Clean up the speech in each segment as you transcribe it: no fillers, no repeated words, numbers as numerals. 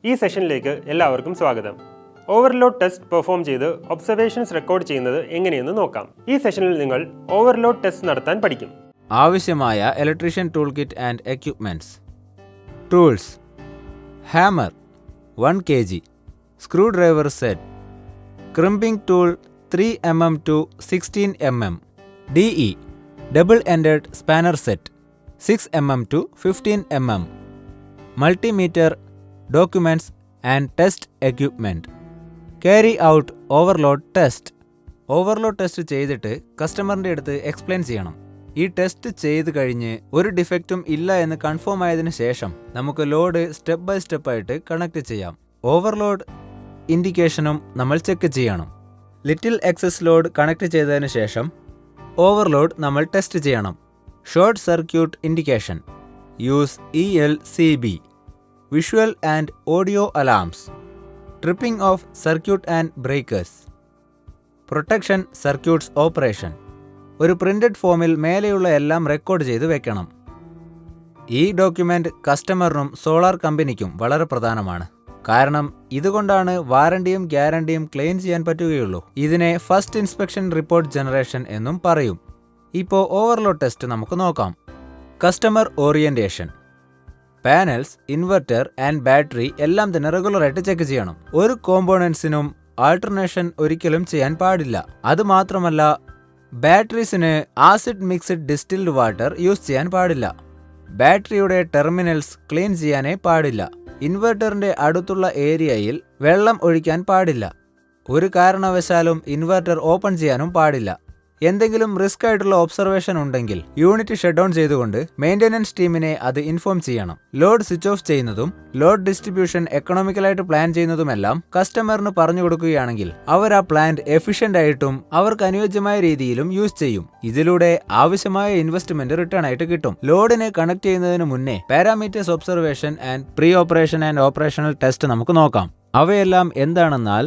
ഈ സെഷനിലേക്ക് എല്ലാവർക്കും സ്വാഗതം. ഓവർലോഡ് ടെസ്റ്റ് പെർഫോം ചെയ്ത് ഒബ്സർവേഷൻസ് റെക്കോർഡ് ചെയ്യുന്നത് എങ്ങനെയെന്ന് നോക്കാം. ഈ സെഷനിൽ നിങ്ങൾ ഓവർലോഡ് ടെസ്റ്റ് നടത്താൻ പഠിക്കും. ആവശ്യമായ electrician tool kit and equipments. Tools: hammer 1 kg, screw driver set, crimping tool 3 mm to 16 mm, DE double ended spanner set 6 mm to 15 mm, multimeter, documents and test equipment. Carry out overload test. Overload test ചെയ്തിട്ട് കസ്റ്റമറിൻ്റെ അടുത്ത് explain ചെയ്യണം. ഈ test ചെയ്ത് കഴിഞ്ഞ് ഒരു ഡിഫക്റ്റും ഇല്ല എന്ന് confirm ആയതിനു ശേഷം നമുക്ക് ലോഡ് സ്റ്റെപ്പ് ബൈ സ്റ്റെപ്പ് ആയിട്ട് കണക്ട് ചെയ്യാം. ഓവർലോഡ് ഇൻഡിക്കേഷനും നമ്മൾ ചെക്ക് ചെയ്യണം. ലിറ്റിൽ എക്സസ് ലോഡ് കണക്ട് ചെയ്തതിന് ശേഷം ഓവർലോഡ് നമ്മൾ ടെസ്റ്റ് ചെയ്യണം. Short circuit indication. Use ELCB, visual and audio alarms. Tripping of circuit and breakers. Protection circuits operation. ഒരു പ്രിന്റഡ് ഫോമിൽ മേലെയുള്ള എല്ലാം റെക്കോർഡ് ചെയ്ത് വെക്കണം. ഈ ഡോക്യുമെന്റ് കസ്റ്റമറിനും സോളാർ കമ്പനിക്കും വളരെ പ്രധാനമാണ്. കാരണം ഇതുകൊണ്ടാണ് വാറണ്ടിയും ഗ്യാരണ്ടിയും ക്ലെയിം ചെയ്യാൻ പറ്റുകയുള്ളൂ. ഇതിനെ ഫസ്റ്റ് ഇൻസ്പെക്ഷൻ റിപ്പോർട്ട് ജനറേഷൻ എന്നും പറയും. ഇപ്പോൾ ഓവർലോഡ് ടെസ്റ്റ് നമുക്ക് നോക്കാം. Customer orientation. Panels, inverter and battery എല്ലാം തന്നെ റെഗുലറായിട്ട് ചെക്ക് ചെയ്യണം. ഒരു കോമ്പോണൻസിനും ആൾട്ടർനേഷൻ ഒരിക്കലും ചെയ്യാൻ പാടില്ല. അതുമാത്രമല്ല, ബാറ്ററീസിന് acid mixed distilled water use ചെയ്യാൻ പാടില്ല. ബാറ്ററിയുടെ ടെർമിനൽസ് ക്ലീൻ ചെയ്യാനേ പാടില്ല. ഇൻവെർട്ടറിന്റെ അടുത്തുള്ള ഏരിയയിൽ വെള്ളം ഒഴിക്കാൻ പാടില്ല. ഒരു കാരണവശാലും ഇൻവെർട്ടർ ഓപ്പൺ ചെയ്യാനും പാടില്ല. എന്തെങ്കിലും റിസ്ക് ആയിട്ടുള്ള ഒബ്സർവേഷൻ ഉണ്ടെങ്കിൽ യൂണിറ്റ് ഷട്ട് ഡൗൺ ചെയ്തുകൊണ്ട് മെയിൻ്റെനൻസ് ടീമിനെ അത് ഇൻഫോം ചെയ്യണം. ലോഡ് സ്വിച്ച് ഓഫ് ചെയ്യുന്നതും ലോഡ് ഡിസ്ട്രിബ്യൂഷൻ എക്കണോമിക്കലായിട്ട് പ്ലാൻ ചെയ്യുന്നതുമെല്ലാം കസ്റ്റമറിന് പറഞ്ഞു കൊടുക്കുകയാണെങ്കിൽ അവർ ആ പ്ലാന്റ് എഫിഷ്യന്റ് ആയിട്ടും അവർക്ക് അനുയോജ്യമായ രീതിയിലും യൂസ് ചെയ്യും. ഇതിലൂടെ ആവശ്യമായ ഇൻവെസ്റ്റ്മെന്റ് റിട്ടേൺ ആയിട്ട് കിട്ടും. ലോഡിനെ കണക്ട് ചെയ്യുന്നതിന് മുന്നേ parameters observation and pre operation and operational test നമുക്ക് നോക്കാം. അവയെല്ലാം എന്താണെന്നാൽ,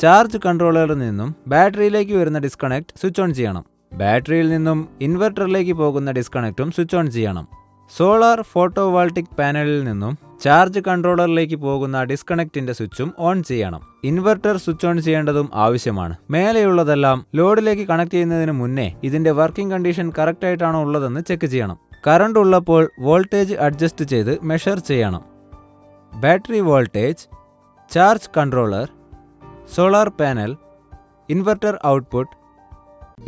ചാർജ് കൺട്രോളറിൽ നിന്നും ബാറ്ററിയിലേക്ക് വരുന്ന ഡിസ്കണക്ട് സ്വിച്ച് ഓൺ ചെയ്യണം. ബാറ്ററിയിൽ നിന്നും ഇൻവെർട്ടറിലേക്ക് പോകുന്ന ഡിസ്കണക്റ്റും സ്വിച്ച് ഓൺ ചെയ്യണം. സോളാർ ഫോട്ടോവോൾട്ടിക് പാനലിൽ നിന്നും ചാർജ് കൺട്രോളറിലേക്ക് പോകുന്ന ഡിസ്കണക്റ്റിന്റെ സ്വിച്ചും ഓൺ ചെയ്യണം. ഇൻവെർട്ടർ സ്വിച്ച് ഓൺ ചെയ്യേണ്ടതും ആവശ്യമാണ്. മേലെയുള്ളതെല്ലാം ലോഡിലേക്ക് കണക്ട് ചെയ്യുന്നതിന് മുന്നേ ഇതിന്റെ വർക്കിംഗ് കണ്ടീഷൻ കറക്റ്റ് ആയിട്ടാണോ ഉള്ളതെന്ന് ചെക്ക് ചെയ്യണം. കറണ്ട് ഉള്ളപ്പോൾ വോൾട്ടേജ് അഡ്ജസ്റ്റ് ചെയ്ത് മെഷർ ചെയ്യണം. Battery voltage, charge controller, solar panel, inverter output,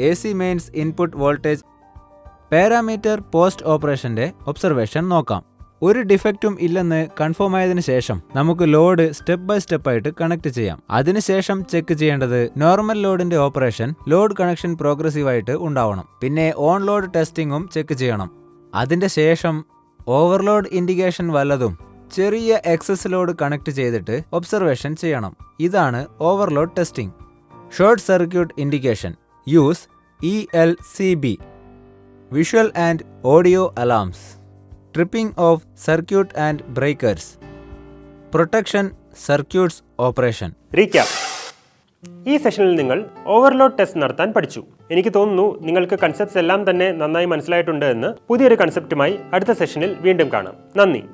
AC mains input voltage, parameter post ഓപ്പറേഷന്റെ ഒബ്സർവേഷൻ നോക്കാം. ഒരു ഡിഫക്റ്റും ഇല്ലെന്ന് കൺഫേം ആയതിനു ശേഷം നമുക്ക് ലോഡ് സ്റ്റെപ്പ് ബൈ സ്റ്റെപ്പ് ആയിട്ട് കണക്ട് ചെയ്യാം. അതിനുശേഷം ചെക്ക് ചെയ്യേണ്ടത് നോർമൽ ലോഡിന്റെ ഓപ്പറേഷൻ, ലോഡ് കണക്ഷൻ പ്രോഗ്രസീവ് ആയിട്ട് ഉണ്ടാവണം. പിന്നെ ഓൺ ലോഡ് ടെസ്റ്റിംഗും ചെക്ക് ചെയ്യണം. അതിന്റെ ശേഷം ഓവർലോഡ് ഇൻഡിക്കേഷൻ വല്ലതും ചെറിയ എക്സസ് ലോഡ് കണക്ട് ചെയ്തിട്ട് ഒബ്സർവേഷൻ ചെയ്യണം. ഇതാണ് overload testing. Short circuit indication. Use ELCB, visual and audio alarms. Tripping of circuit and breakers. Protection circuits operation. Recap: ഈ സെഷനിൽ നിങ്ങൾ ഓവർലോഡ് ടെസ്റ്റ് നടത്താൻ പഠിച്ചു. എനിക്ക് തോന്നുന്നു നിങ്ങൾക്ക് കൺസെപ്റ്റ്സ് എല്ലാം തന്നെ നന്നായി മനസ്സിലായിട്ടുണ്ട് എന്ന്. പുതിയൊരു കൺസെപ്റ്റുമായി അടുത്ത സെഷനിൽ വീണ്ടും കാണാം. നന്ദി.